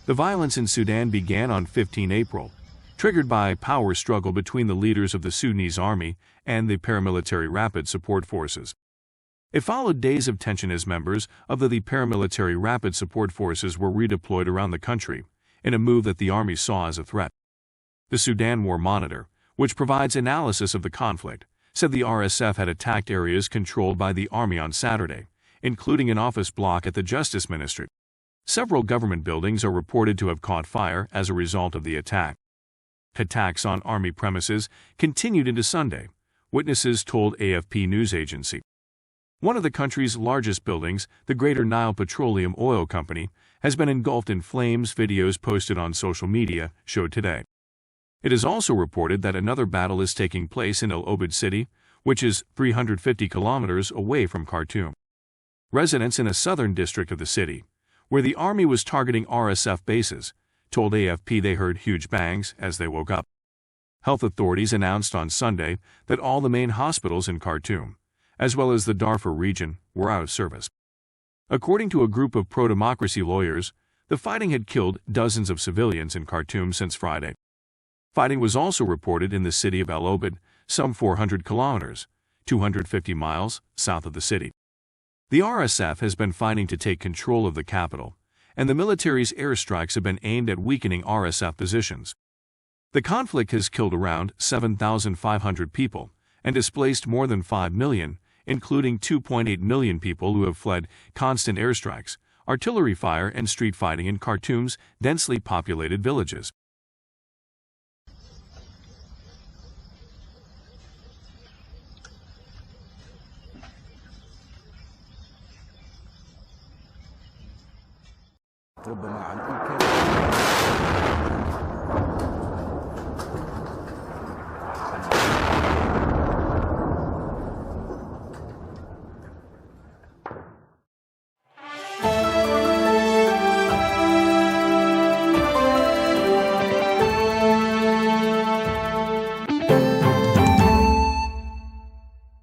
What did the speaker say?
The violence in Sudan began on 15 April, triggered by a power struggle between the leaders of the Sudanese army and the paramilitary Rapid Support Forces. It followed days of tension as members of the paramilitary Rapid Support Forces were redeployed around the country, in a move that the army saw as a threat. The Sudan War Monitor, which provides analysis of the conflict, said the RSF had attacked areas controlled by the army on Saturday, including an office block at the Justice Ministry. Several government buildings are reported to have caught fire as a result of the attack. Attacks on army premises continued into Sunday, witnesses told AFP news agency. One of the country's largest buildings, the Great Nile Oil Company, has been engulfed in flames. Videos posted on social media showed today. It is also reported that another battle is taking place in El Obeid city, which is 350 kilometers away from Khartoum. Residents in a southern district of the city, where the army was targeting RSF bases, told AFP they heard huge bangs as they woke up. Health authorities announced on Sunday that all the main hospitals in Khartoum, as well as the Darfur region, were out of service. According to a group of pro-democracy lawyers, the fighting had killed dozens of civilians in Khartoum since Friday. Fighting was also reported in the city of El Obeid, some 400 kilometers, 250 miles, south of the city. The RSF has been fighting to take control of the capital, and the military's airstrikes have been aimed at weakening RSF positions. The conflict has killed around 7,500 people and displaced more than 5 million, including 2.8 million people who have fled constant airstrikes, artillery fire and street fighting in Khartoum's densely populated villages. ربما عن